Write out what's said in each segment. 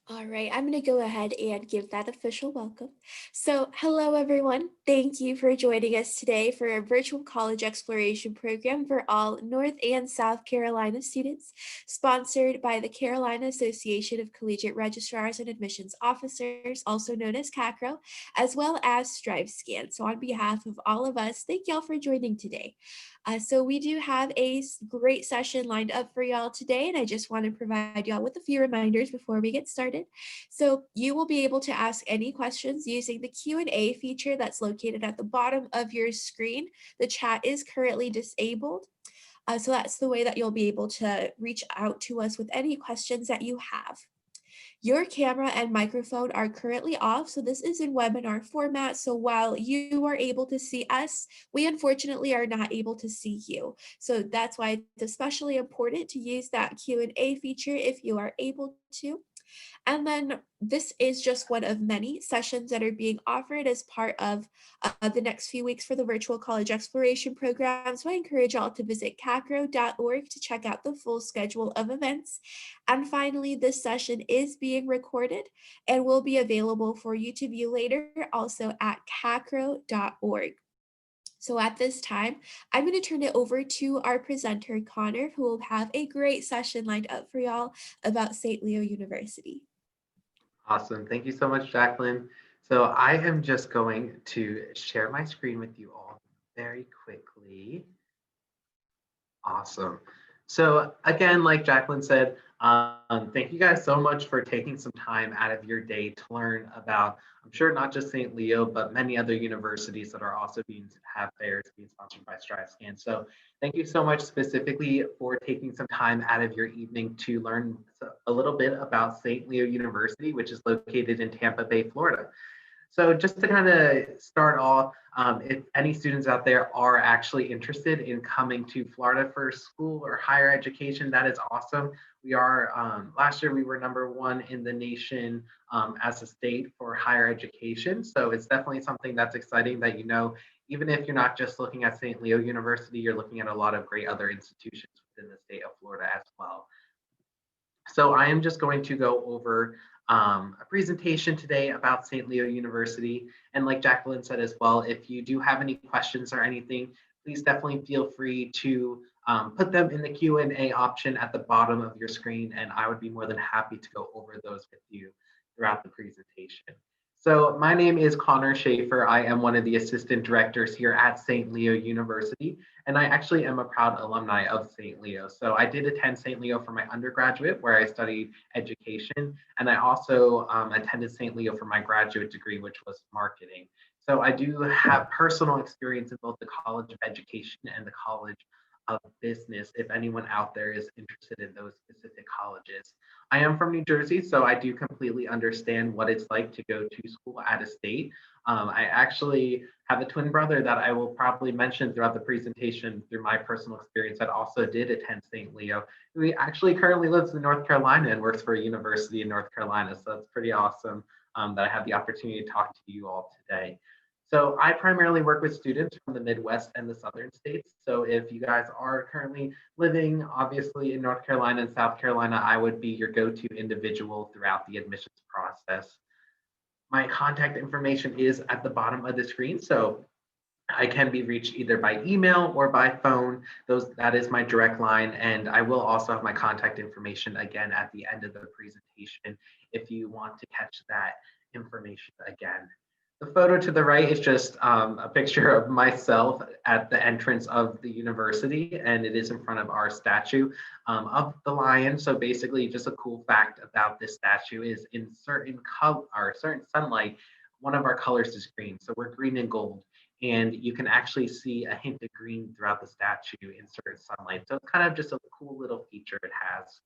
All right, I'm going to go ahead and give that official welcome. So, hello everyone. Thank you for joining us today for our virtual college exploration program for all North and South Carolina students, sponsored by the Carolina Association of Collegiate Registrars and Admissions Officers, also known as CACRAO, as well as StriveScan. So, on behalf of all of us, thank y'all for joining today. So we do have a great session lined up for y'all today, and I just want to provide y'all with a few reminders before we get started. So you will be able to ask any questions using the Q&A feature that's located at the bottom of your screen. The chat is currently disabled. So that's the way that you'll be able to reach out to us with any questions that you have. Your camera and microphone are currently off, so this is in webinar format. So while you are able to see us, we unfortunately are not able to see you. So that's why it's especially important to use that Q&A feature if you are able to. And then this is just one of many sessions that are being offered as part of the next few weeks for the virtual college exploration program. So I encourage y'all to visit cacro.org to check out the full schedule of events. And finally, this session is being recorded and will be available for you to view later also at cacro.org. So at this time, I'm going to turn it over to our presenter, Connor, who will have a great session lined up for y'all about St. Leo University. Awesome. Thank you so much, Jacqueline. So I am just going to share my screen with you all very quickly. Awesome. So again, like Jacqueline said, thank you guys so much for taking some time out of your day to learn about, I'm sure not just St. Leo, but many other universities that are also have fairs being sponsored by StriveScan. So thank you so much specifically for taking some time out of your evening to learn a little bit about St. Leo University, which is located in Tampa Bay, Florida. So just to kind of start off, if any students out there are actually interested in coming to Florida for school or higher education, that is awesome. We are, last year we were #1 in the nation as a state for higher education. So it's definitely something that's exciting that, even if you're not just looking at St. Leo University, you're looking at a lot of great other institutions within the state of Florida as well. So I am just going to go over a presentation today about St. Leo University. And like Jacqueline said as well, if you do have any questions or anything, please definitely feel free to put them in the Q&A option at the bottom of your screen, and I would be more than happy to go over those with you throughout the presentation. So my name is Connor Schaefer. I am one of the assistant directors here at St. Leo University, and I actually am a proud alumni of St. Leo. So I did attend St. Leo for my undergraduate, where I studied education, and I also attended St. Leo for my graduate degree, which was marketing. So I do have personal experience in both the College of Education and the College of Business, if anyone out there is interested in those specific colleges. I am from New Jersey, so I do completely understand what it's like to go to school out of state. I actually have a twin brother that I will probably mention throughout the presentation through my personal experience that also did attend St. Leo. He actually currently lives in North Carolina and works for a university in North Carolina. So that's pretty awesome that I have the opportunity to talk to you all today. So I primarily work with students from the Midwest and the Southern states. So if you guys are currently living, obviously, in North Carolina and South Carolina, I would be your go-to individual throughout the admissions process. My contact information is at the bottom of the screen. So I can be reached either by email or by phone. That is my direct line. And I will also have my contact information again at the end of the presentation if you want to catch that information again. The photo to the right is just a picture of myself at the entrance of the university, and it is in front of our statue of the lion. So basically, just a cool fact about this statue is in certain color or certain sunlight, one of our colors is green. So we're green and gold, and you can actually see a hint of green throughout the statue in certain sunlight. So it's kind of just a cool little feature it has.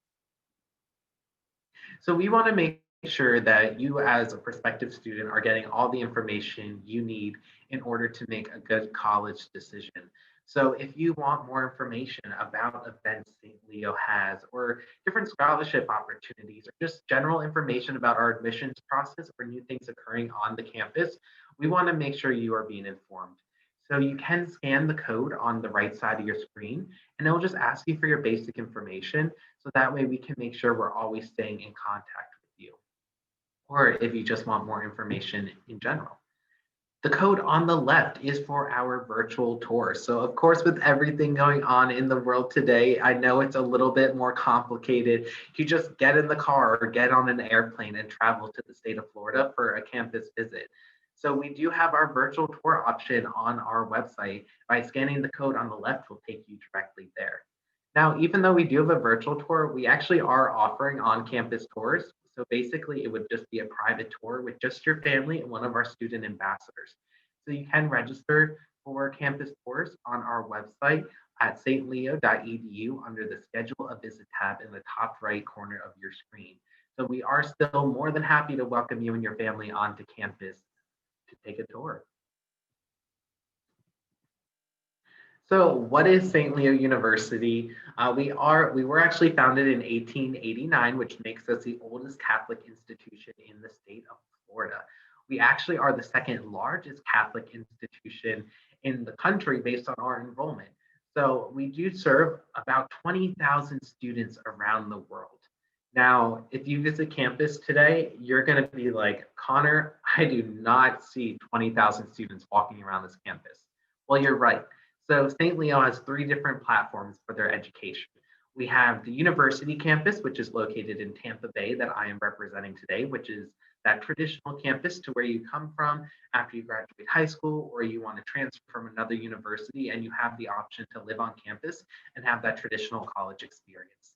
So we want to make sure that you as a prospective student are getting all the information you need in order to make a good college decision. So if you want more information about events St. Leo has, or different scholarship opportunities, or just general information about our admissions process or new things occurring on the campus, we want to make sure you are being informed. So you can scan the code on the right side of your screen, and it will just ask you for your basic information. So that way we can make sure we're always staying in contact with you. or if you just want more information in general. The code on the left is for our virtual tour. So, of course, with everything going on in the world today, I know it's a little bit more complicated. You just get in the car or get on an airplane and travel to the state of Florida for a campus visit. So, we do have our virtual tour option on our website. By scanning the code on the left, will take you directly there. Now, even though we do have a virtual tour, we actually are offering on campus tours. So basically, it would just be a private tour with just your family and one of our student ambassadors. So you can register for campus tours on our website at stleo.edu under the Schedule a Visit tab in the top right corner of your screen. So we are still more than happy to welcome you and your family onto campus to take a tour. So, what is St. Leo University? We were actually founded in 1889, which makes us the oldest Catholic institution in the state of Florida. We actually are the second largest Catholic institution in the country based on our enrollment. So, we do serve about 20,000 students around the world. Now, if you visit campus today, you're going to be like, Connor, I do not see 20,000 students walking around this campus. Well, you're right. So St. Leo has three different platforms for their education. We have the university campus, which is located in Tampa Bay, that I am representing today, which is that traditional campus to where you come from after you graduate high school or you want to transfer from another university and you have the option to live on campus and have that traditional college experience.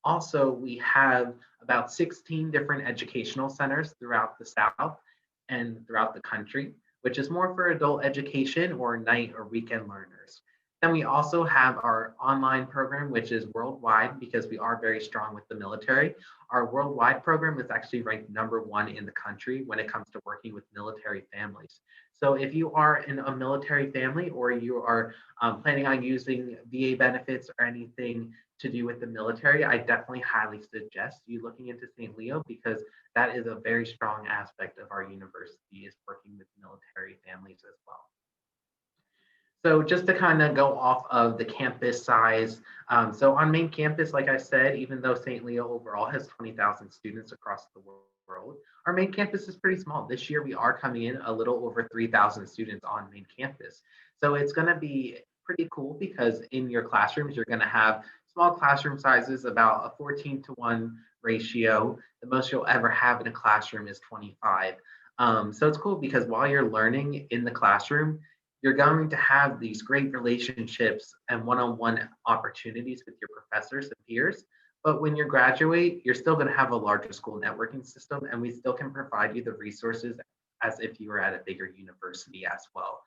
Also, we have about 16 different educational centers throughout the South and throughout the country, which is more for adult education or night or weekend learners. Then we also have our online program, which is worldwide because we are very strong with the military. Our worldwide program is actually ranked #1 in the country when it comes to working with military families. So if you are in a military family or you are planning on using VA benefits or anything to do with the military, I definitely highly suggest you looking into St. Leo because that is a very strong aspect of our university is working with military families as well. So just to kind of go off of the campus size, so on main campus, like I said, even though St. Leo overall has 20,000 students across the world, our main campus is pretty small. This year we are coming in a little over 3,000 students on main campus. So it's going to be pretty cool because in your classrooms, you're going to have small classroom sizes, about a 14-to-1 ratio. The most you'll ever have in a classroom is 25. So it's cool because while you're learning in the classroom, you're going to have these great relationships and one-on-one opportunities with your professors and peers. But when you graduate, you're still going to have a larger school networking system, and we still can provide you the resources as if you were at a bigger university as well.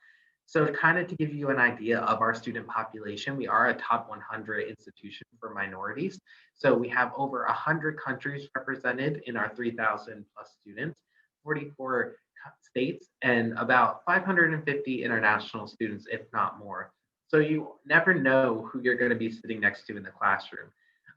So, kind of to give you an idea of our student population, we are a top 100 institution for minorities. So, we have over 100 countries represented in our 3,000 plus students, 44 states, and about 550 international students, if not more. So you never know who you're going to be sitting next to in the classroom.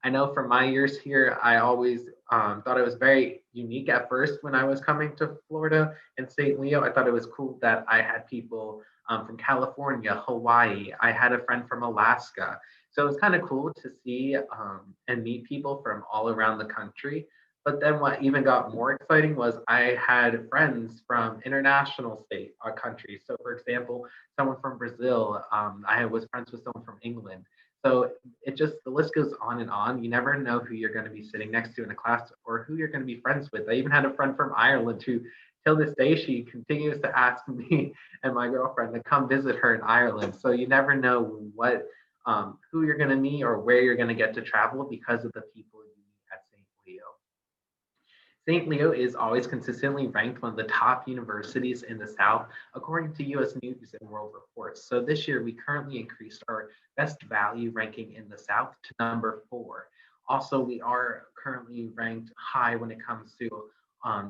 I know from my years here, I always thought it was very unique at first when I was coming to Florida and St. Leo. I thought it was cool that I had people from California, Hawaii. I had a friend from Alaska. So it was kind of cool to see and meet people from all around the country. But then what even got more exciting was I had friends from international countries. So for example, someone from Brazil, I was friends with someone from England. So it just, the list goes on and on. You never know who you're going to be sitting next to in a class or who you're going to be friends with. I even had a friend from Ireland who, till this day, she continues to ask me and my girlfriend to come visit her in Ireland. So you never know who you're going to meet or where you're going to get to travel because of the people you meet at St. Leo. St. Leo is always consistently ranked one of the top universities in the South, according to US News and World Reports. So this year, we currently increased our best value ranking in the South to #4. Also, we are currently ranked high when it comes to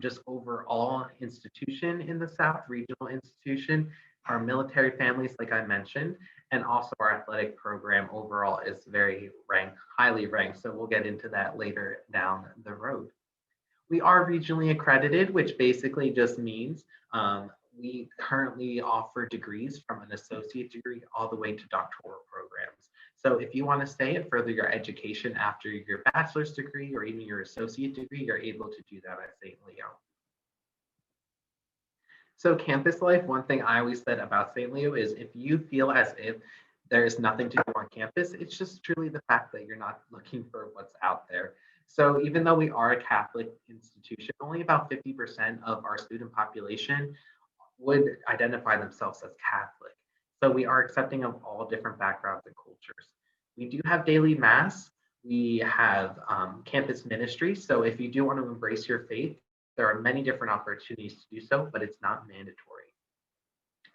just overall institution in the South, regional institution, our military families, like I mentioned, and also our athletic program overall is very ranked, highly ranked. So we'll get into that later down the road. We are regionally accredited, which basically just means we currently offer degrees from an associate degree all the way to doctoral programs. So if you want to stay and further your education after your bachelor's degree or even your associate degree, you're able to do that at St. Leo. So campus life, one thing I always said about St. Leo is if you feel as if there is nothing to do on campus, it's just truly the fact that you're not looking for what's out there. So even though we are a Catholic institution, only about 50% of our student population would identify themselves as Catholic. So we are accepting of all different backgrounds and cultures. We do have daily mass. We have campus ministry. So if you do want to embrace your faith, there are many different opportunities to do so, but it's not mandatory.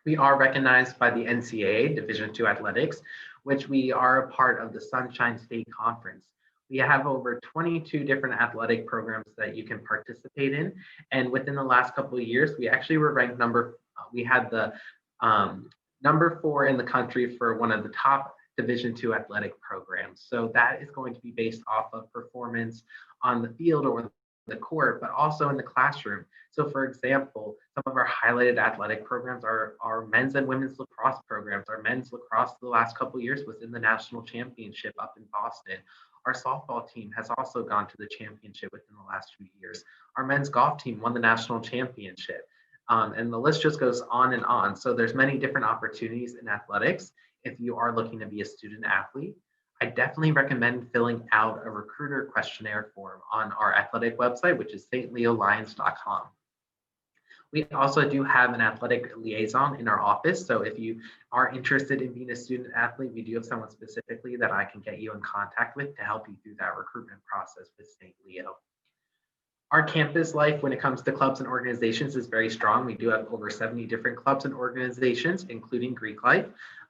We are recognized by the NCAA, Division II Athletics, which we are a part of the Sunshine State Conference. We have over 22 different athletic programs that you can participate in. And within the last couple of years, we actually were ranked we had the number 4 in the country for one of the top Division II athletic programs. So that is going to be based off of performance on the field or the court, but also in the classroom. So, for example, some of our highlighted athletic programs are our men's and women's lacrosse programs. Our men's lacrosse the last couple of years was in the national championship up in Boston. Our softball team has also gone to the championship within the last few years. Our men's golf team won the national championship. And the list just goes on and on. So there's many different opportunities in athletics if you are looking to be a student athlete. I definitely recommend filling out a recruiter questionnaire form on our athletic website, which is stleolions.com. We also do have an athletic liaison in our office. So if you are interested in being a student athlete, we do have someone specifically that I can get you in contact with to help you through that recruitment process with St. Leo. Our campus life, when it comes to clubs and organizations, is very strong. We do have over 70 different clubs and organizations, including Greek life.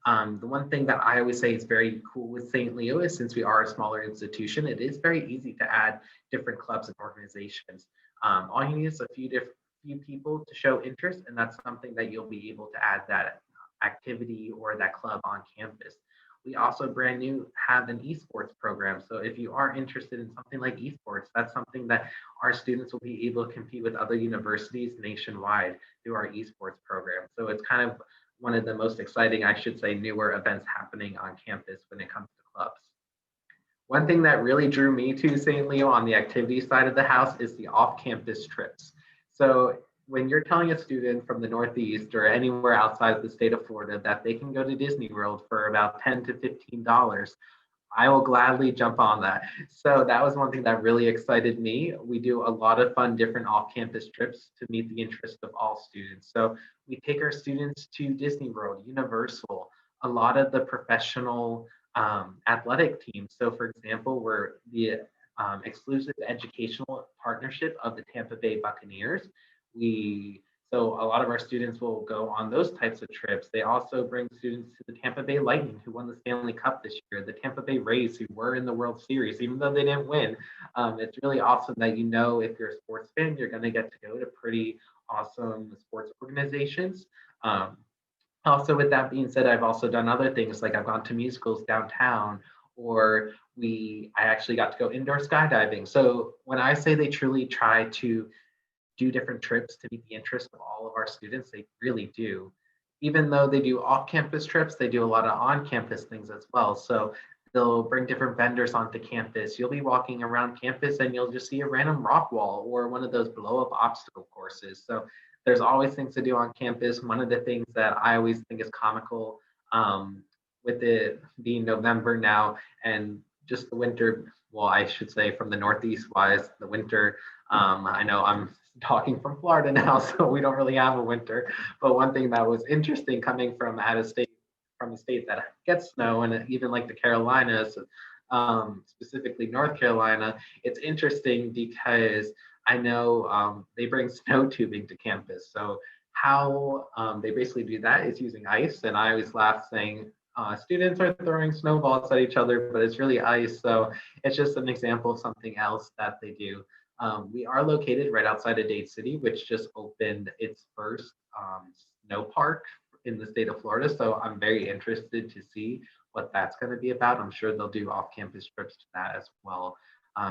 The one thing that I always say is very cool with St. Leo is since we are a smaller institution, it is very easy to add different clubs and organizations. All you need is a few people to show interest, and that's something that you'll be able to add that activity or that club on campus. We also brand new have an esports program. So if you are interested in something like esports, that's something that our students will be able to compete with other universities nationwide through our esports program. So it's kind of one of the most exciting, I should say, newer events happening on campus when it comes to clubs. One thing that really drew me to St. Leo on the activity side of the house is the off-campus trips. So when you're telling a student from the Northeast or anywhere outside the state of Florida that they can go to Disney World for about $10 to $15, I will gladly jump on that. So that was one thing that really excited me. We do a lot of fun different off-campus trips to meet the interest of all students. So we take our students to Disney World, Universal, a lot of the professional athletic teams. So for example, we're the exclusive educational partnership of the Tampa Bay Buccaneers. We so a lot of our students will go on those types of trips. They also bring students to the Tampa Bay Lightning, who won the Stanley Cup this year, the Tampa Bay Rays, who were in the World Series, even though they didn't win. It's really awesome that if you're a sports fan, you're going to get to go to pretty awesome sports organizations. Also, with that being said, I've also done other things like I've gone to musicals downtown, or I actually got to go indoor skydiving. So when I say they truly try to do different trips to meet the interest of all of our students, they really do. Even though they do off-campus trips, they do a lot of on-campus things as well. So they'll bring different vendors onto campus. You'll be walking around campus and you'll just see a random rock wall or one of those blow-up obstacle courses. So there's always things to do on campus. One of the things that I always think is comical with it being November now and just the winter, well, I should say from the Northeast wise, the winter, I know I'm talking from Florida now, so we don't really have a winter. But one thing that was interesting coming from out of state, from a state that gets snow, and even like the Carolinas, specifically North Carolina, it's interesting because I know they bring snow tubing to campus. So how they basically do that is using ice, and I always laugh saying students are throwing snowballs at each other, but it's really ice. So it's just an example of something else that they do. We are located right outside of Dade City, which just opened its first snow park in the state of Florida. So I'm very interested to see what that's going to be about. I'm sure they'll do off-campus trips to that as well.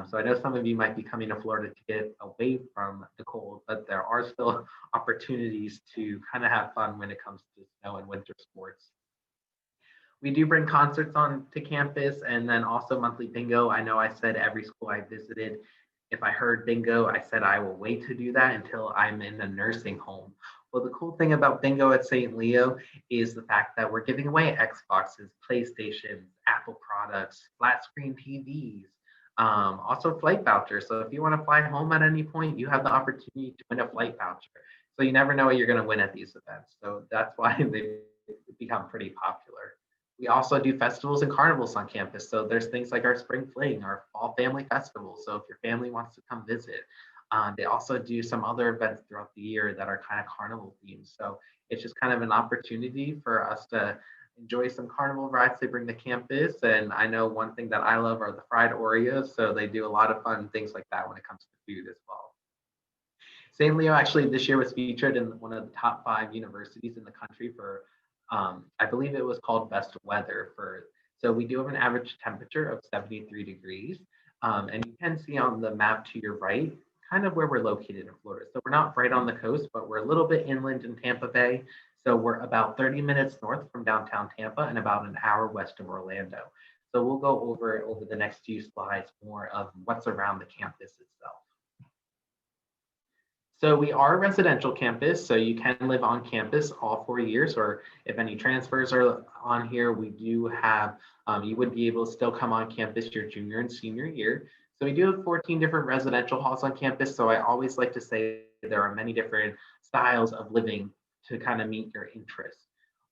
So I know some of you might be coming to Florida to get away from the cold, but there are still opportunities to kind of have fun when it comes to snow and winter sports. We do bring concerts on to campus and then also monthly bingo. I know I said every school I visited, if I heard bingo, I said I will wait to do that until I'm in a nursing home Well, the cool thing about bingo at St. Leo is the fact that we're giving away Xboxes, PlayStations, Apple products, flat screen TVs, also flight vouchers. So if you want to fly home at any point, you have the opportunity to win a flight voucher. So you never know what you're going to win at these events. So that's why they've become pretty popular. We also do festivals and carnivals on campus. So there's things like our spring fling, our fall family festival. So if your family wants to come visit, they also do some other events throughout the year that are kind of carnival themed. So it's just kind of an opportunity for us to enjoy some carnival rides they bring to campus. And I know one thing that I love are the fried Oreos. So they do a lot of fun things like that when it comes to food as well. St. Leo actually this year was featured in one of the top 5 universities in the country for, I believe it was called Best Weather for. So we do have an average temperature of 73 degrees. And you can see on the map to your right, kind of where we're located in Florida. So we're not right on the coast, but we're a little bit inland in Tampa Bay. So we're about 30 minutes north from downtown Tampa and about an hour west of Orlando. So we'll go over the next few slides more of what's around the campus itself. So we are a residential campus, so you can live on campus all 4 years, or if any transfers are on here, we do have, you would be able to still come on campus your junior and senior year. So we do have 14 different residential halls on campus, so I always like to say there are many different styles of living to kind of meet your interests.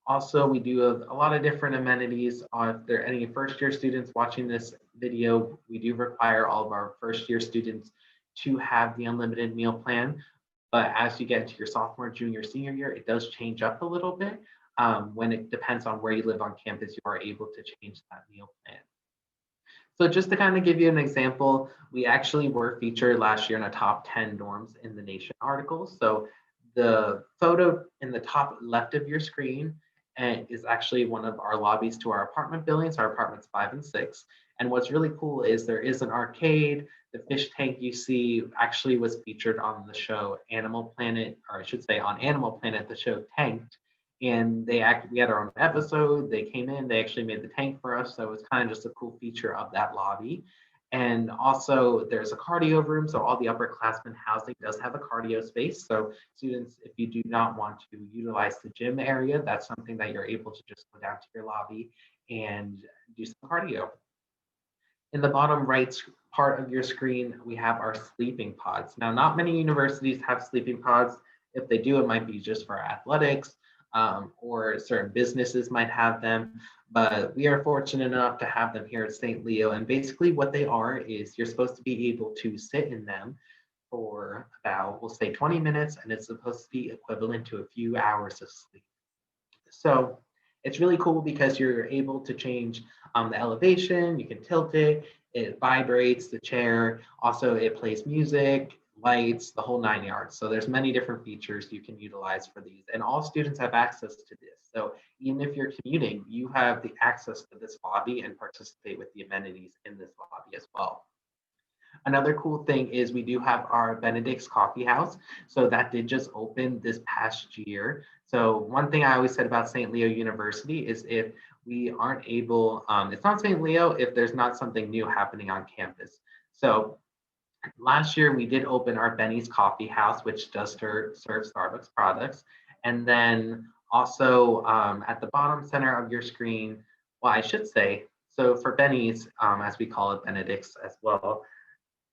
Also, we do have a lot of different amenities. If there are any first year students watching this video, we do require all of our first year students to have the unlimited meal plan. But as you get into your sophomore, junior, senior year, it does change up a little bit. When it depends on where you live on campus, you are able to change that meal plan. So just to kind of give you an example, we actually were featured last year in a top 10 dorms in the nation article. So the photo in the top left of your screen is actually one of our lobbies to our apartment buildings, our apartments 5 and 6. And what's really cool is there is an arcade. The fish tank you see actually was featured on the show Animal Planet, or I should say on Animal Planet, the show Tanked. And we had our own episode. They came in, they actually made the tank for us. So it was kind of just a cool feature of that lobby. And also there's a cardio room. So all the upperclassmen housing does have a cardio space. So students, if you do not want to utilize the gym area, that's something that you're able to just go down to your lobby and do some cardio. In the bottom right part of your screen, we have our sleeping pods. Now, not many universities have sleeping pods. If they do, it might be just for athletics, or certain businesses might have them. But we are fortunate enough to have them here at St. Leo. And basically what they are is you're supposed to be able to sit in them for about, we'll say 20 minutes, and it's supposed to be equivalent to a few hours of sleep. So it's really cool because you're able to change the elevation, you can tilt it, it vibrates the chair. Also, it plays music, lights, the whole 9 yards. So there's many different features you can utilize for these. And all students have access to this. So even if you're commuting, you have the access to this lobby and participate with the amenities in this lobby as well. Another cool thing is we do have our Benedict's Coffee House. So that did just open this past year. So one thing I always said about St. Leo University is if we aren't able, it's not St. Leo if there's not something new happening on campus. So last year we did open our Benny's Coffee House, which does serve Starbucks products. And then also at the bottom center of your screen, well, I should say, so for Benny's, as we call it, Benedict's as well,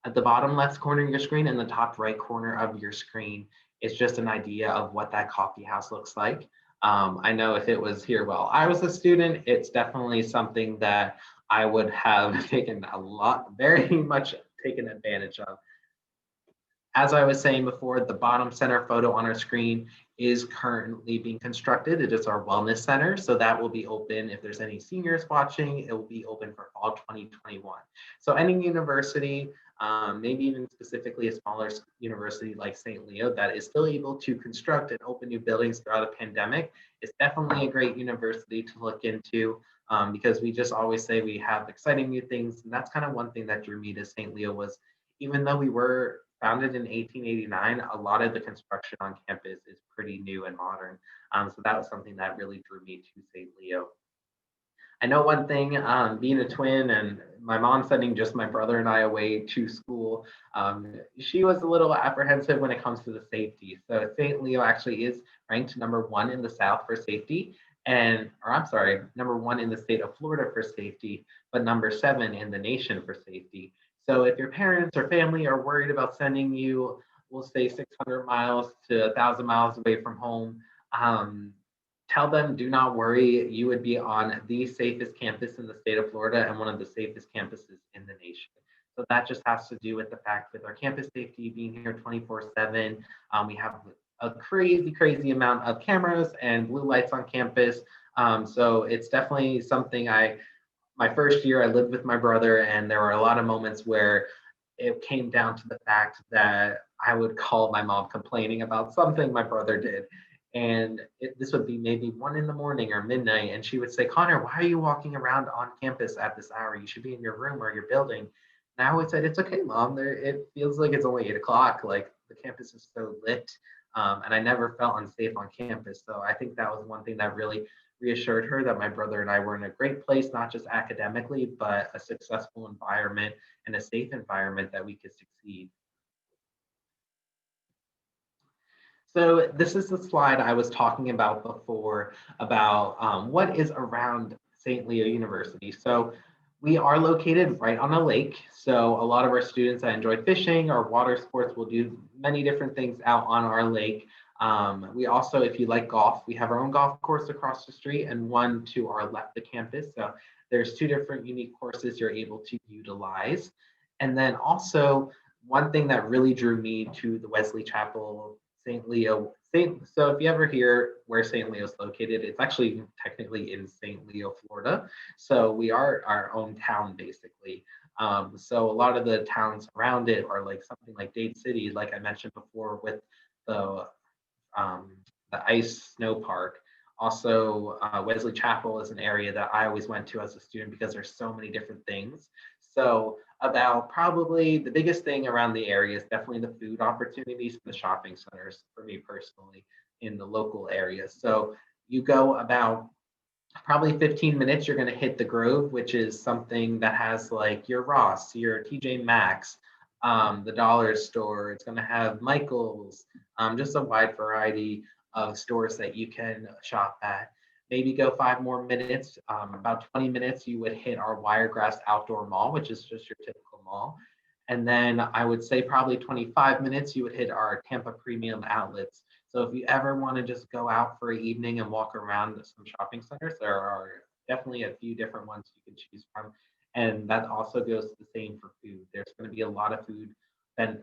at the bottom left corner of your screen and the top right corner of your screen is just an idea of what that coffee house looks like. I know if it was here while I was a student, it's definitely something that I would have taken very much taken advantage of. As I was saying before, the bottom center photo on our screen is currently being constructed. It is our wellness center. So that will be open if there's any seniors watching, it will be open for fall 2021. So any university, maybe even specifically a smaller university like St. Leo that is still able to construct and open new buildings throughout a pandemic is definitely a great university to look into, because we just always say we have exciting new things. And that's kind of one thing that drew me to St. Leo was, even though we were founded in 1889, a lot of the construction on campus is pretty new and modern. So that was something that really drew me to St. Leo. I know one thing, being a twin and my mom sending just my brother and I away to school, she was a little apprehensive when it comes to the safety. So St. Leo actually is ranked number 1 in the South for safety, or I'm sorry, number 1 in the state of Florida for safety, but number 7 in the nation for safety. So if your parents or family are worried about sending you, we'll say 600 miles to 1,000 miles away from home, um, tell them, do not worry. You would be on the safest campus in the state of Florida and one of the safest campuses in the nation. So that just has to do with the fact with our campus safety being here 24/7. We have a crazy, crazy amount of cameras and blue lights on campus. So it's definitely something my first year, I lived with my brother, and there were a lot of moments where it came down to the fact that I would call my mom complaining about something my brother did. And this would be maybe 1 in the morning or midnight. And she would say, Connor, why are you walking around on campus at this hour? You should be in your room or your building. And I always said, it's okay, mom. It feels like it's only 8 o'clock. Like the campus is so lit. And I never felt unsafe on campus. So I think that was one thing that really reassured her that my brother and I were in a great place, not just academically, but a successful environment and a safe environment that we could succeed. So this is the slide I was talking about before about what is around St. Leo University. So we are located right on a lake. So a lot of our students that enjoy fishing or water sports will do many different things out on our lake. We also, if you like golf, we have our own golf course across the street and one to our left of campus. So there's 2 different unique courses you're able to utilize. And then also one thing that really drew me to the Wesley Chapel St. Leo. So if you ever hear where St. Leo is located, it's actually technically in St. Leo, Florida. So we are our own town basically. So a lot of the towns around it are like something like Dade City, like I mentioned before, with the um, the ice snow park. Also, Wesley Chapel is an area that I always went to as a student because there's so many different things. So about probably the biggest thing around the area is definitely the food opportunities and the shopping centers for me personally in the local areas. So you go about probably 15 minutes, you're going to hit the Grove, which is something that has like your Ross, your TJ Maxx, the dollar store. It's going to have Michael's, just a wide variety of stores that you can shop at. Maybe go 5 more minutes, about 20 minutes, you would hit our Wiregrass Outdoor Mall, which is just your typical mall. And then I would say probably 25 minutes, you would hit our Tampa Premium Outlets. So if you ever want to just go out for an evening and walk around some shopping centers, there are definitely a few different ones you can choose from. And that also goes the same for food. There's going to be a lot of food and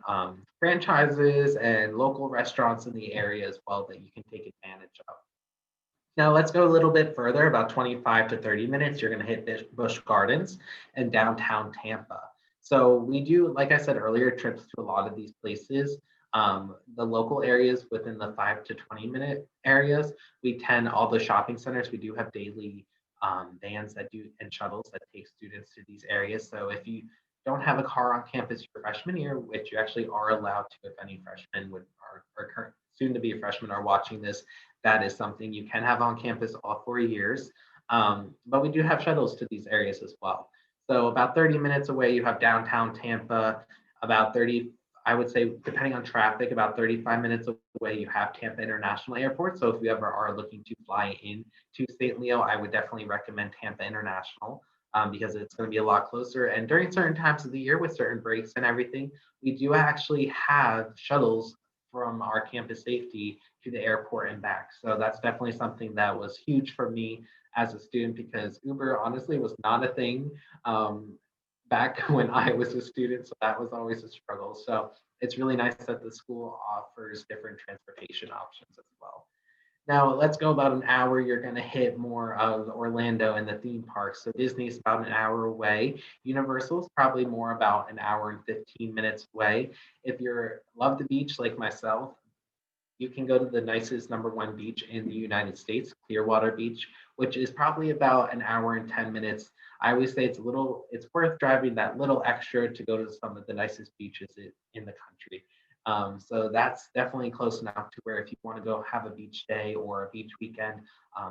franchises and local restaurants in the area as well that you can take advantage of. Now let's go a little bit further, about 25 to 30 minutes. You're going to hit Busch Gardens and downtown Tampa. So we do, like I said earlier, trips to a lot of these places. The local areas within the 5 to 20 minute areas, we tend all the shopping centers. We do have daily vans that do and shuttles that take students to these areas. So if you don't have a car on campus your freshman year, which you actually are allowed to, if any freshmen would are current, soon to be a freshman are watching this, that is something you can have on campus all 4 years. But we do have shuttles to these areas as well. So about 30 minutes away, you have downtown Tampa. About 30, I would say, depending on traffic, about 35 minutes away, you have Tampa International Airport. So if you ever are looking to fly in to St. Leo, I would definitely recommend Tampa International. Because it's going to be a lot closer. And during certain times of the year with certain breaks and everything, we do actually have shuttles from our campus safety to the airport and back. So that's definitely something that was huge for me as a student because Uber honestly was not a thing back when I was a student. So that was always a struggle. So it's really nice that the school offers different transportation options as well. Now let's go about an hour. You're going to hit more of Orlando and the theme parks. So Disney's about an hour away. Universal is probably more about an hour and 15 minutes away. If you're love the beach like myself, you can go to the nicest #1 beach in the United States, Clearwater Beach, which is probably about an hour and 10 minutes. I always say it's worth driving that little extra to go to some of the nicest beaches in the country. So that's definitely close enough to where if you want to go have a beach day or a beach weekend,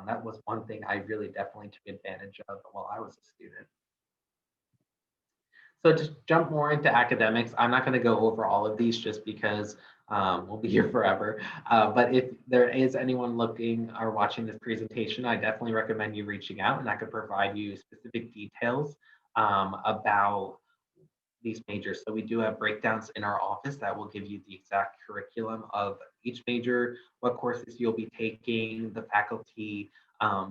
that was one thing I really definitely took advantage of while I was a student. So to jump more into academics, I'm not going to go over all of these just because we'll be here forever. But if there is anyone looking or watching this presentation, I definitely recommend you reaching out and I could provide you specific details about these majors. So we do have breakdowns in our office that will give you the exact curriculum of each major, what courses you'll be taking, the faculty,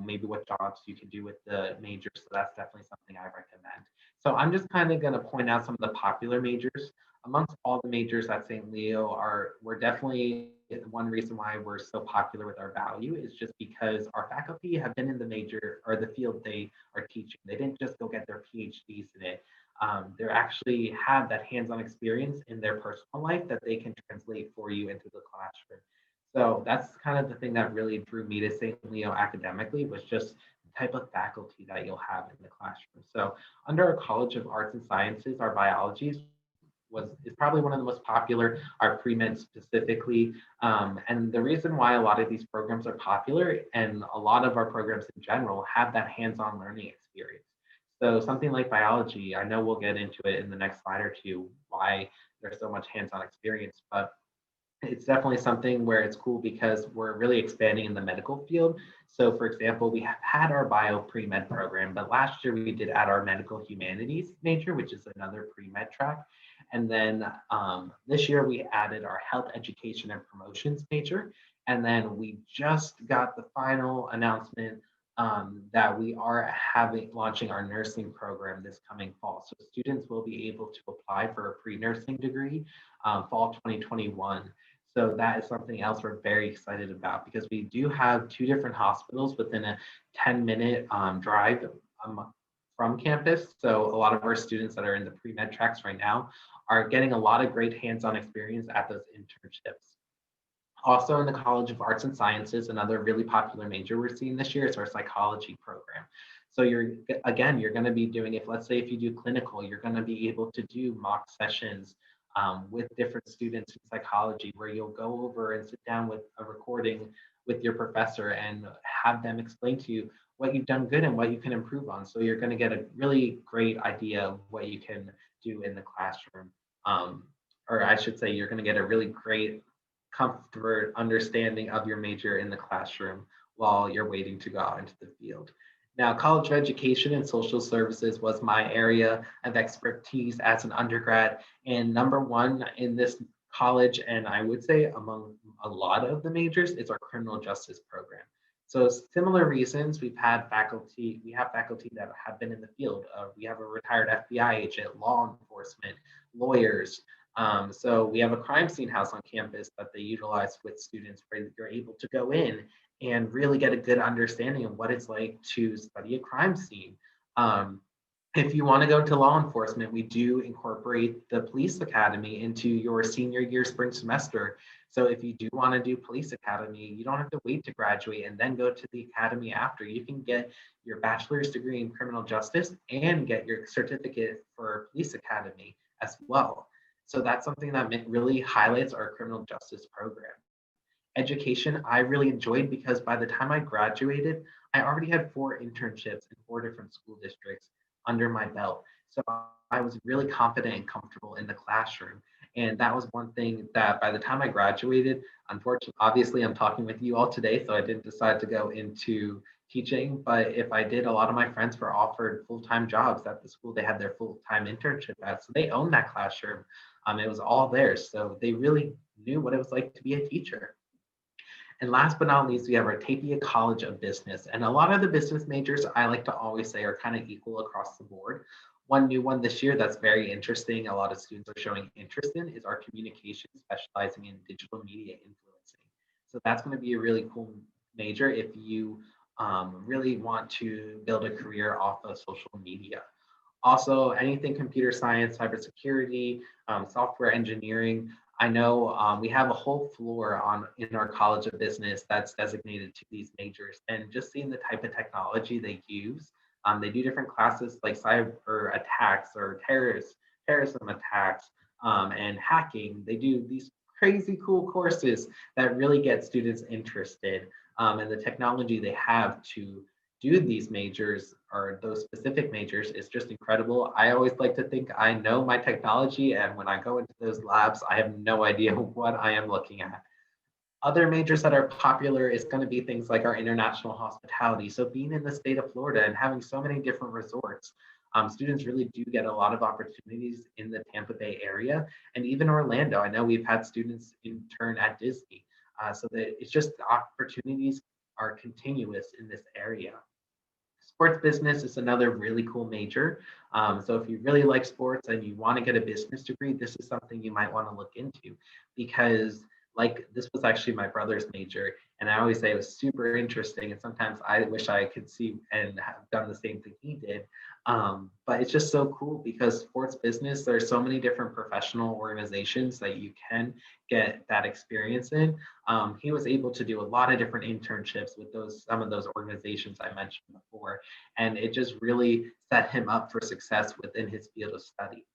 maybe what jobs you can do with the major. So that's definitely something I recommend. So I'm just kind of going to point out some of the popular majors. Amongst all the majors at St. Leo we're definitely one reason why we're so popular with our value is just because our faculty have been in the major or the field they are teaching. They didn't just go get their PhDs in it. They actually have that hands-on experience in their personal life that they can translate for you into the classroom. So that's kind of the thing that really drew me to St. Leo academically was just the type of faculty that you'll have in the classroom. So under our College of Arts and Sciences, our biology is probably one of the most popular, our pre-med specifically. And the reason why a lot of these programs are popular and a lot of our programs in general have that hands-on learning experience. So something like biology, I know we'll get into it in the next slide or two, why there's so much hands-on experience, but it's definitely something where it's cool because we're really expanding in the medical field. So for example, we have had our bio pre-med program, but last year we did add our medical humanities major, which is another pre-med track. And then this year we added our health education and promotions major. And then we just got the final announcement that we are launching our nursing program this coming fall. So students will be able to apply for a pre-nursing degree fall 2021. So that is something else we're very excited about because we do have two different hospitals within a 10-minute drive from campus. So a lot of our students that are in the pre-med tracks right now are getting a lot of great hands-on experience at those internships. Also in the College of Arts and Sciences, another really popular major we're seeing this year is our psychology program. So you're going to be doing, if let's say if you do clinical, you're going to be able to do mock sessions with different students in psychology where you'll go over and sit down with a recording with your professor and have them explain to you what you've done good and what you can improve on. So you're going to get a really great idea of what you can do in the classroom. Or I should say, you're going to get a really great comfort understanding of your major in the classroom while you're waiting to go out into the field. Now, college of education and social services was my area of expertise as an undergrad. And number one in this college, and I would say among a lot of the majors, is our criminal justice program. So similar reasons, we have faculty that have been in the field. We have a retired FBI agent, law enforcement, lawyers, so we have a crime scene house on campus that they utilize with students where you're able to go in and really get a good understanding of what it's like to study a crime scene. Um, if you want to go to law enforcement, we do incorporate the police academy into your senior year spring semester. So if you do want to do police academy, you don't have to wait to graduate and then go to the academy after. You can get your bachelor's degree in criminal justice and get your certificate for police academy as well. So that's something that really highlights our criminal justice program. Education, I really enjoyed because by the time I graduated, I already had 4 internships in 4 different school districts under my belt. So I was really confident and comfortable in the classroom. And that was one thing that by the time I graduated, unfortunately, obviously, I'm talking with you all today, so I didn't decide to go into teaching. But if I did, a lot of my friends were offered full-time jobs at the school they had their full-time internship at. So they owned that classroom. It was all theirs. So they really knew what it was like to be a teacher. And last but not least, we have our Tapia College of Business. And a lot of the business majors, I like to always say, are kind of equal across the board. One new one this year that's very interesting, a lot of students are showing interest in, is our communication, specializing in digital media influencing. So that's going to be a really cool major if you really want to build a career off of social media. Also, anything computer science, cybersecurity, software engineering. I know we have a whole floor in our College of Business that's designated to these majors, and just seeing the type of technology they use. They do different classes like cyber attacks or terrorism attacks and hacking. They do these crazy cool courses that really get students interested, and the technology they have to do these majors or those specific majors is just incredible. I always like to think I know my technology, and when I go into those labs, I have no idea what I am looking at. Other majors that are popular is going to be things like our international hospitality. So being in the state of Florida and having so many different resorts, students really do get a lot of opportunities in the Tampa Bay area and even Orlando. I know we've had students intern at Disney. So that it's just the opportunities are continuous in this area. Sports business is another really cool major. So if you really like sports and you want to get a business degree, this is something you might want to look into because like this was actually my brother's major and I always say it was super interesting and sometimes I wish I could see and have done the same thing he did. But it's just so cool because sports business, there's so many different professional organizations that you can get that experience in. He was able to do a lot of different internships with those some of those organizations I mentioned before, and it just really set him up for success within his field of study.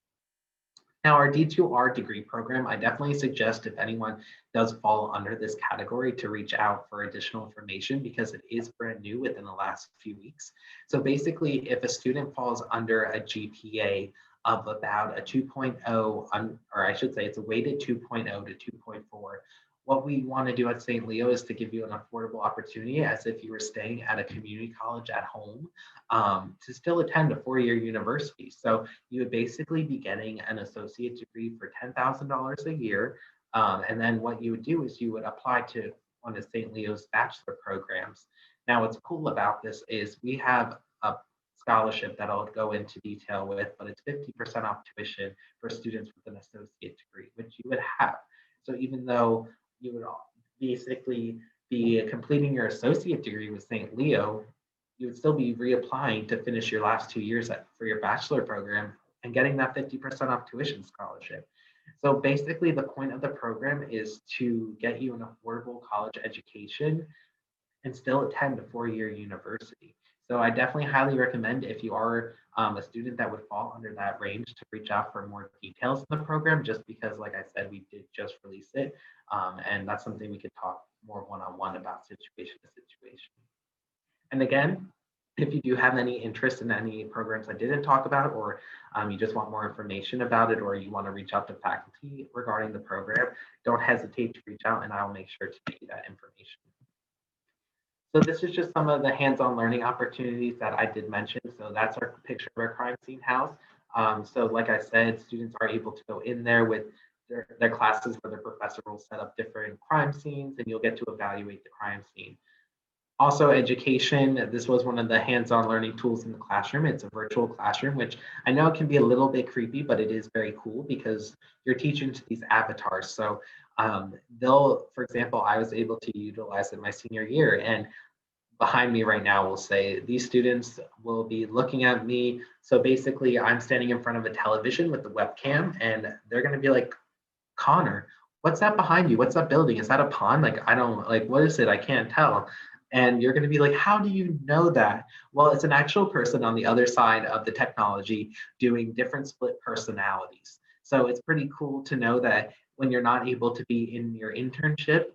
Now, our D2R degree program, I definitely suggest if anyone does fall under this category to reach out for additional information because it is brand new within the last few weeks. So basically, if a student falls under a GPA of about a 2.0, or I should say it's a weighted 2.0 to 2.4, what we want to do at St. Leo is to give you an affordable opportunity as if you were staying at a community college at home to still attend a four-year university. So you would basically be getting an associate degree for $10,000 a year. And then what you would do is you would apply to one of St. Leo's bachelor programs. Now, what's cool about this is we have a scholarship that I'll go into detail with, but it's 50% off tuition for students with an associate degree, which you would have. So even though you would basically be completing your associate degree with St. Leo, you would still be reapplying to finish your last 2 years for your bachelor program and getting that 50% off tuition scholarship. So basically, the point of the program is to get you an affordable college education and still attend a four-year university. So I definitely highly recommend if you are a student that would fall under that range to reach out for more details in the program, just because, like I said, we did just release it. And that's something we could talk more one-on-one about situation to situation. And again, if you do have any interest in any programs I didn't talk about, or you just want more information about it, or you want to reach out to faculty regarding the program, don't hesitate to reach out and I'll make sure to get you that information. So this is just some of the hands-on learning opportunities that I did mention. So that's our picture of our crime scene house. So like I said, students are able to go in there with their classes where their professor will set up different crime scenes and you'll get to evaluate the crime scene. Also education, this was one of the hands-on learning tools in the classroom. It's a virtual classroom, which I know can be a little bit creepy, but it is very cool because you're teaching to these avatars. So they'll, for example, I was able to utilize it my senior year and behind me right now will say these students will be looking at me. So basically I'm standing in front of a television with the webcam and they're going to be like, Connor, what's that behind you? What's that building? Is that a pond? Like, I don't like, what is it? I can't tell. And you're going to be like, how do you know that? Well, it's an actual person on the other side of the technology doing different split personalities. So it's pretty cool to know that when you're not able to be in your internship,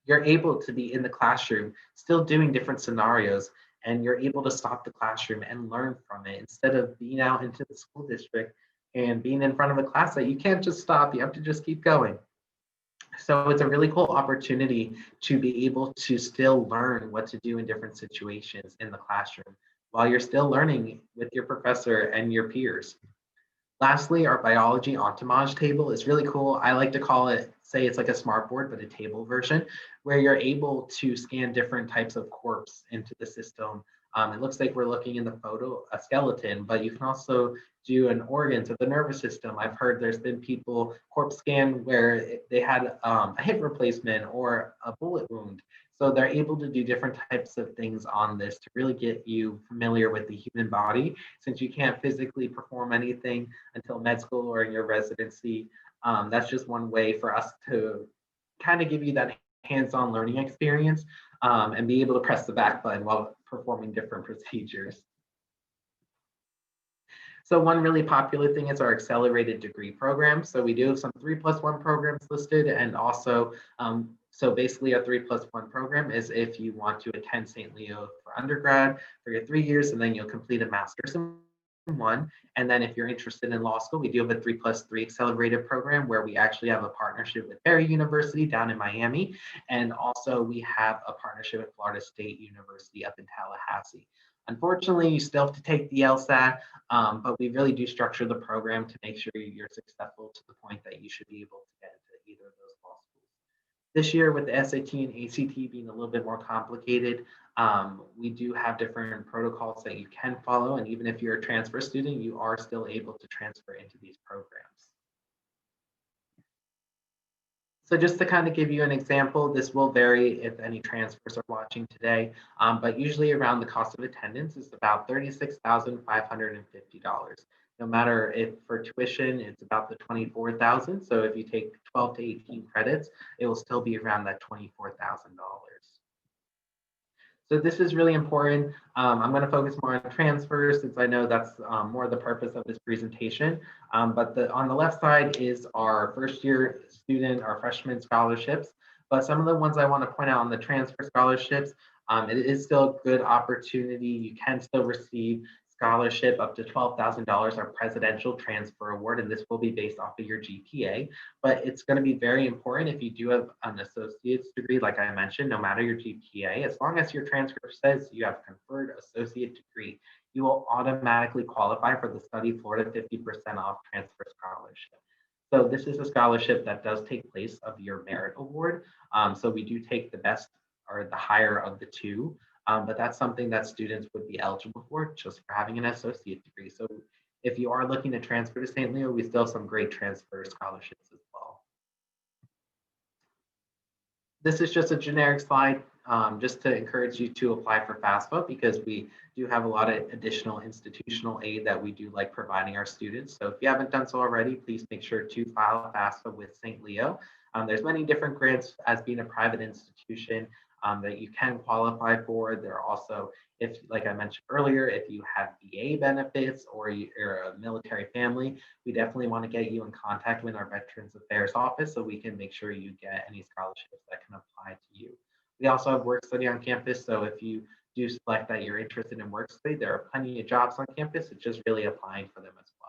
you're able to be in the classroom, still doing different scenarios, and you're able to stop the classroom and learn from it instead of being out into the school district and being in front of a class that you can't just stop, you have to just keep going. So it's a really cool opportunity to be able to still learn what to do in different situations in the classroom while you're still learning with your professor and your peers. Lastly, our biology entomology table is really cool. I like to call it, say it's like a smartboard, but a table version, where you're able to scan different types of corpse into the system. It looks like we're looking in the photo, a skeleton, but you can also do an organs of the nervous system. I've heard there's been people corpse scan where they had a hip replacement or a bullet wound. So they're able to do different types of things on this to really get you familiar with the human body, since you can't physically perform anything until med school or in your residency. That's just one way for us to kind of give you that hands-on learning experience and be able to press the back button while performing different procedures. So one really popular thing is our accelerated degree program. So we do have some 3+1 programs listed, and also, so basically a 3+1 program is if you want to attend St. Leo for undergrad for your 3 years, and then you'll complete a master's in one. And then if you're interested in law school, we do have a 3+3 accelerated program where we actually have a partnership with Berry University down in Miami. And also we have a partnership with Florida State University up in Tallahassee. Unfortunately, you still have to take the LSAT, but we really do structure the program to make sure you're successful to the point that you should be able to get into either of those law schools. This year with the SAT and ACT being a little bit more complicated, we do have different protocols that you can follow. And even if you're a transfer student, you are still able to transfer into these programs. So just to kind of give you an example, this will vary if any transfers are watching today, but usually around the cost of attendance is about $36,550. No matter if for tuition, it's about the 24,000. So if you take 12 to 18 credits, it will still be around that $24,000. So this is really important. I'm going to focus more on transfers since I know that's more the purpose of this presentation. But on the left side is our first year student, our freshman scholarships. But some of the ones I want to point out on the transfer scholarships, it is still a good opportunity. You can still receive scholarship up to $12,000, our presidential transfer award, and this will be based off of your GPA. But it's going to be very important if you do have an associate's degree, like I mentioned, no matter your GPA, as long as your transcript says you have conferred associate degree, you will automatically qualify for the Study Florida 50% off transfer scholarship. So this is a scholarship that does take place of your merit award. So we do take the best or the higher of the two. But that's something that students would be eligible for just for having an associate degree. So if you are looking to transfer to St. Leo, we still have some great transfer scholarships as well. This is just a generic slide just to encourage you to apply for FAFSA because we do have a lot of additional institutional aid that we do like providing our students. So if you haven't done so already, please make sure to file FAFSA with St. Leo. There's many different grants as being a private institution that you can qualify for. There are also, if like I mentioned earlier, if you have VA benefits or you're a military family, we definitely want to get you in contact with our Veterans Affairs office so we can make sure you get any scholarships that can apply to you. We also have work study on campus, so if you do select that you're interested in work study, there are plenty of jobs on campus. It's just really applying for them as well.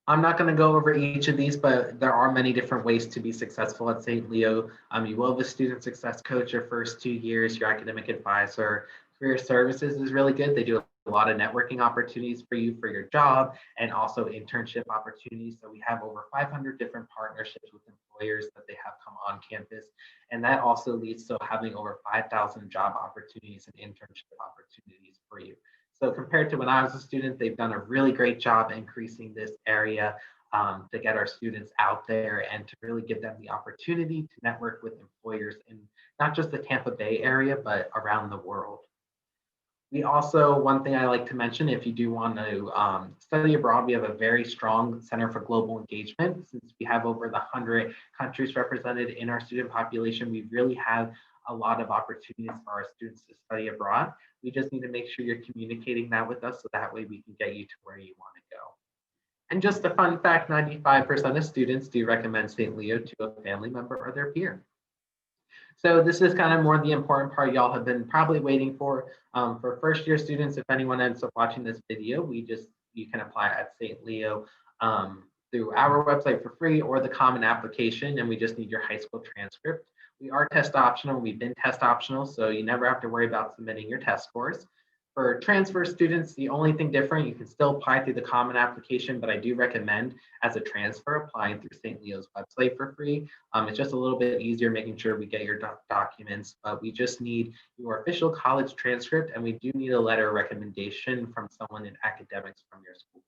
I'm not going to go over each of these, but there are many different ways to be successful at St. Leo. You will have a student success coach your first 2 years, your academic advisor. Career services is really good. They do a lot of networking opportunities for you for your job and also internship opportunities. So we have over 500 different partnerships with employers that they have come on campus. And that also leads to having over 5,000 job opportunities and internship opportunities for you. So compared to when I was a student, they've done a really great job increasing this area to get our students out there and to really give them the opportunity to network with employers in not just the Tampa Bay area, but around the world. We also, one thing I like to mention, if you do want to study abroad, we have a very strong Center for Global Engagement. Since we have over the 100 countries represented in our student population, we really have a lot of opportunities for our students to study abroad. We just need to make sure you're communicating that with us so that way we can get you to where you want to go. And just a fun fact, 95% of students do recommend St. Leo to a family member or their peer. So this is kind of more the important part y'all have been probably waiting for. For first year students, if anyone ends up watching this video, you can apply at St. Leo through our website for free or the common application, and we just need your high school transcript. We are test optional. We've been test optional, so you never have to worry about submitting your test scores. For transfer students, the only thing different, you can still apply through the common application, but I do recommend as a transfer applying through St. Leo's website for free. It's just a little bit easier making sure we get your documents, but we just need your official college transcript and we do need a letter of recommendation from someone in academics from your school.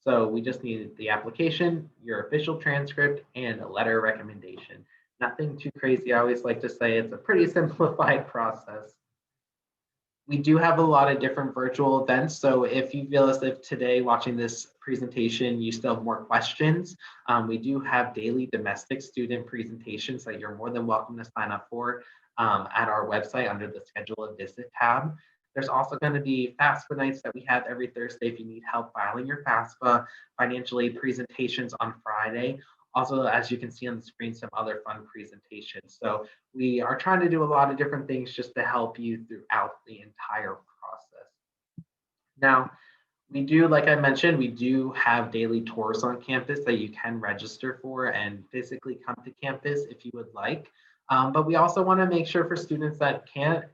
So we just need the application, your official transcript, and a letter of recommendation. Nothing too crazy. I always like to say it's a pretty simplified process. We do have a lot of different virtual events. So if you feel as if today watching this presentation, you still have more questions, we do have daily domestic student presentations that you're more than welcome to sign up for at our website under the schedule a visit tab. There's also going to be FAFSA nights that we have every Thursday if you need help filing your FAFSA, financial aid presentations on Friday. Also, as you can see on the screen, some other fun presentations. So we are trying to do a lot of different things just to help you throughout the entire process. Now, we do, like I mentioned, we do have daily tours on campus that you can register for and physically come to campus if you would like. But we also want to make sure for students that can't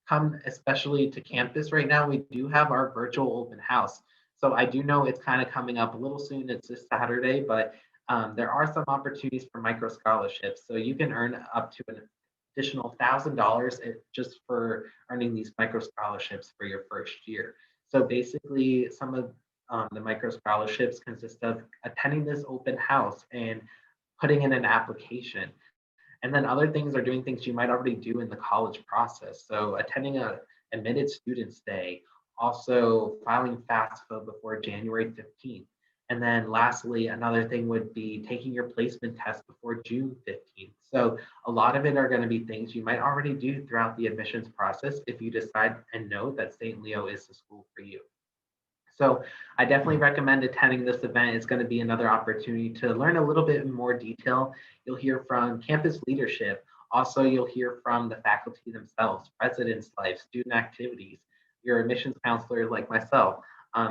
come, especially to campus right now, we do have our virtual open house. So I do know it's kind of coming up a little soon. It's this Saturday, but there are some opportunities for micro scholarships. So you can earn up to an additional $1,000 just for earning these micro scholarships for your first year. So basically, some of the micro scholarships consist of attending this open house and putting in an application. And then other things are doing things you might already do in the college process. So attending a admitted students day, also filing FAFSA before January 15th. And then lastly, another thing would be taking your placement test before June 15th. So a lot of it are going to be things you might already do throughout the admissions process if you decide and know that St. Leo is the school for you. So I definitely recommend attending this event. It's going to be another opportunity to learn a little bit in more detail. You'll hear from campus leadership. Also, you'll hear from the faculty themselves, residence life, student activities, your admissions counselor like myself.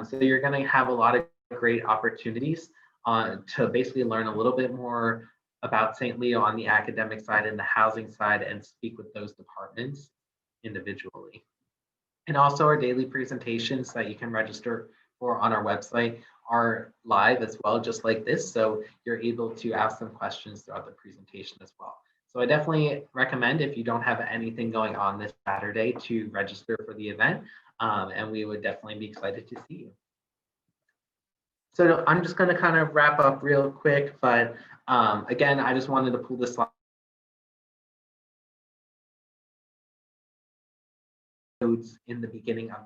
So you're going to have a lot of great opportunities to basically learn a little bit more about St. Leo on the academic side and the housing side and speak with those departments individually. And also our daily presentations that you can register for on our website are live as well, just like this. So you're able to ask them questions throughout the presentation as well. So I definitely recommend if you don't have anything going on this Saturday to register for the event. And we would definitely be excited to see you. So I'm just going to kind of wrap up real quick, but again, I just wanted to pull this slide in the beginning of the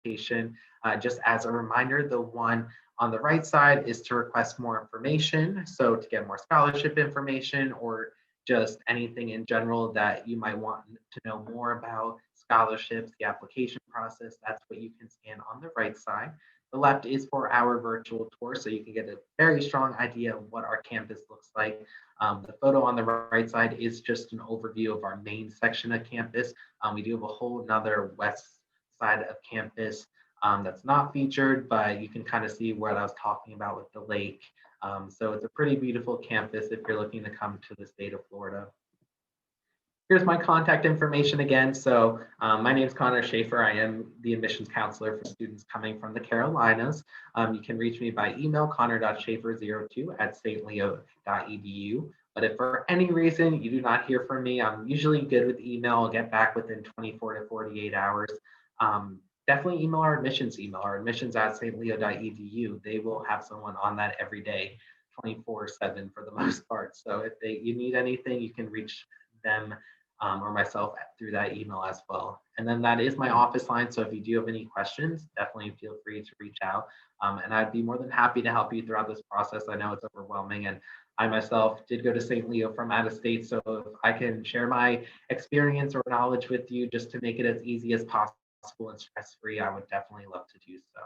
presentation. Just as a reminder, the one on the right side is to request more information. So to get more scholarship information or just anything in general that you might want to know more about scholarships, the application process, that's what you can scan on the right side. The left is for our virtual tour, so you can get a very strong idea of what our campus looks like. The photo on the right side is just an overview of our main section of campus. We do have a whole another west side of campus that's not featured, but you can kind of see what I was talking about with the lake. So it's a pretty beautiful campus if you're looking to come to the state of Florida. Here's my contact information again. So my name is Connor Schaefer. I am the admissions counselor for students coming from the Carolinas. You can reach me by email, connor.schaefer02@stleo.edu. But if for any reason you do not hear from me, I'm usually good with email. I'll get back within 24 to 48 hours. Definitely email our admissions at stleo.edu. They will have someone on that every day, 24/7 for the most part. So if you need anything, you can reach them or myself through that email as well. And then that is my office line. So if you do have any questions, definitely feel free to reach out. And I'd be more than happy to help you throughout this process. I know it's overwhelming, and I myself did go to St. Leo from out of state. So if I can share my experience or knowledge with you just to make it as easy as possible and stress-free, I would definitely love to do so.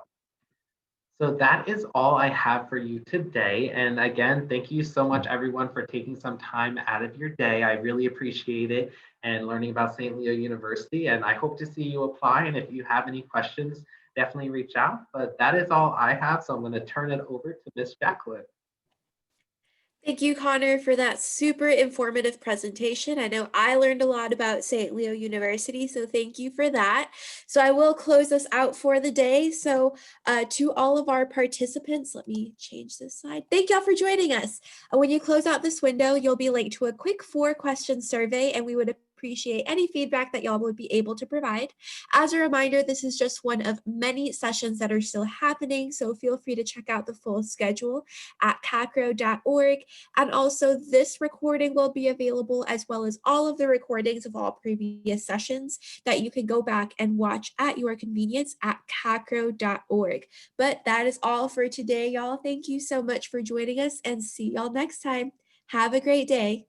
So that is all I have for you today. And again, thank you so much, everyone, for taking some time out of your day. I really appreciate it and learning about St. Leo University. And I hope to see you apply. And if you have any questions, definitely reach out. But that is all I have. So I'm going to turn it over to Miss Jacqueline. Thank you, Connor, for that super informative presentation. I know I learned a lot about St. Leo University, so thank you for that. So I will close us out for the day. So to all of our participants, let me change this slide. Thank y'all for joining us. When you close out this window, you'll be linked to a quick 4-question survey, and we would appreciate any feedback that y'all would be able to provide. As a reminder, this is just one of many sessions that are still happening, so feel free to check out the full schedule at CACRAO.org. And also, this recording will be available as well as all of the recordings of all previous sessions that you can go back and watch at your convenience at CACRAO.org. But that is all for today, y'all. Thank you so much for joining us and see y'all next time. Have a great day.